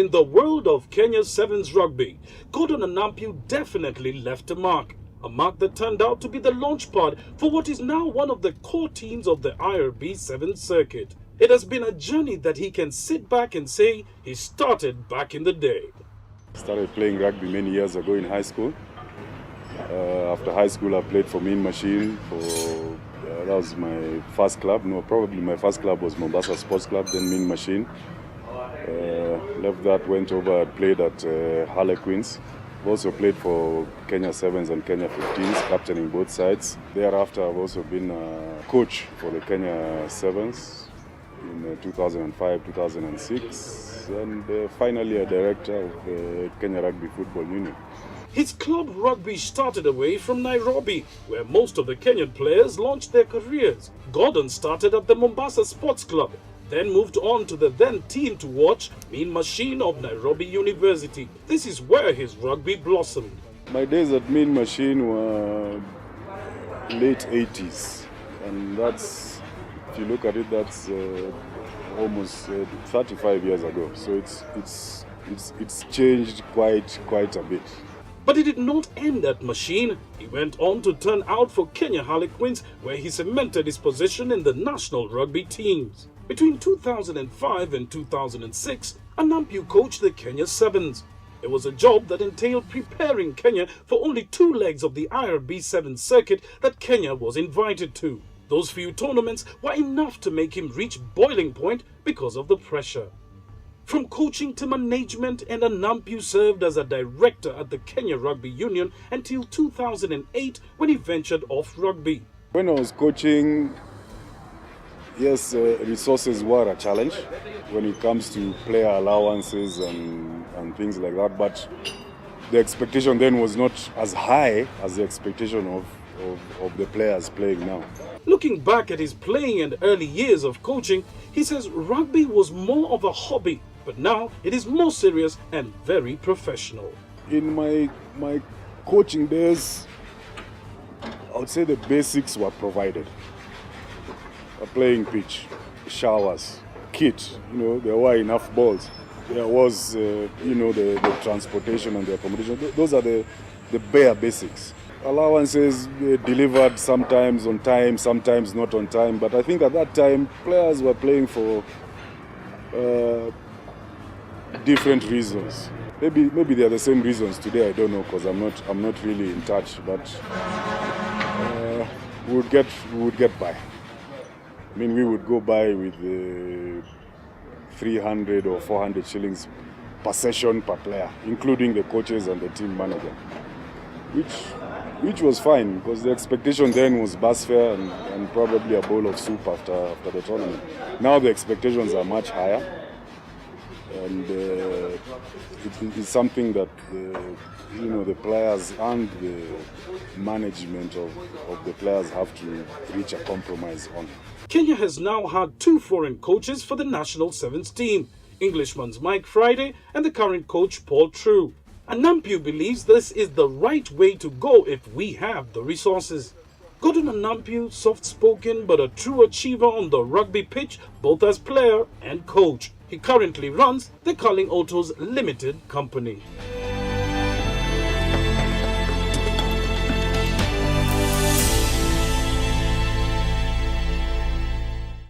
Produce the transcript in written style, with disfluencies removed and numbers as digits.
In the world of Kenya's Sevens rugby, Gordon Anampue definitely left a mark that turned out to be the launchpad for what is now one of the core teams of the IRB Sevens circuit. It has been a journey that he can sit back and say he started back in the day. I started playing rugby many years ago in high school. After high school, I played for Mean Machine. That was my first club. No, probably my first club was Mombasa Sports Club, then Mean Machine. Left that, went over, played at Harlequins. Also played for Kenya Sevens and Kenya 15s, captaining both sides. Thereafter, I've also been a coach for the Kenya Sevens in 2005, 2006, and finally a director of the Kenya Rugby Football Union. His club rugby started away from Nairobi, where most of the Kenyan players launched their careers. Gordon started at the Mombasa Sports Club, then moved on to the then team to watch, Mean Machine of Nairobi University. This is where his rugby blossomed. My days at Mean Machine were late 80s, and that's, if you look at it, that's almost 35 years ago. So it's changed quite a bit. But it did not end at Machine. He went on to turn out for Kenya Harlequins, where he cemented his position in the national rugby teams. Between 2005 and 2006, Anampue coached the Kenya Sevens. It was a job that entailed preparing Kenya for only 2 legs of the IRB Sevens circuit that Kenya was invited to. Those few tournaments were enough to make him reach boiling point because of the pressure. From coaching to management, and Anampue served as a director at the Kenya Rugby Union until 2008 when he ventured off rugby. When I was coaching, yes, resources were a challenge when it comes to player allowances and things like that, but the expectation then was not as high as the expectation of the players playing now. Looking back at his playing and early years of coaching, he says rugby was more of a hobby, but now it is more serious and very professional. In my coaching days, I would say the basics were provided. A playing pitch, showers, kit, there were enough balls. There was, the transportation and the accommodation. Those are the bare basics. Allowances delivered sometimes on time, sometimes not on time. But I think at that time, players were playing for different reasons. Maybe they are the same reasons today. I don't know, because I'm not really in touch. But we would get by. I mean, we would go by with 300 or 400 shillings per session per player, including the coaches and the team manager, which was fine, because the expectation then was bus fare and probably a bowl of soup after the tournament. Now the expectations are much higher, and it is something that the players and the management of the players have to reach a compromise on. Kenya has now had 2 foreign coaches for the national Sevens team, Englishman's Mike Friday and the current coach Paul True. Anampue believes this is the right way to go if we have the resources. Gordon Anampue, soft-spoken but a true achiever on the rugby pitch, both as player and coach. He currently runs the Carling Autos Limited Company.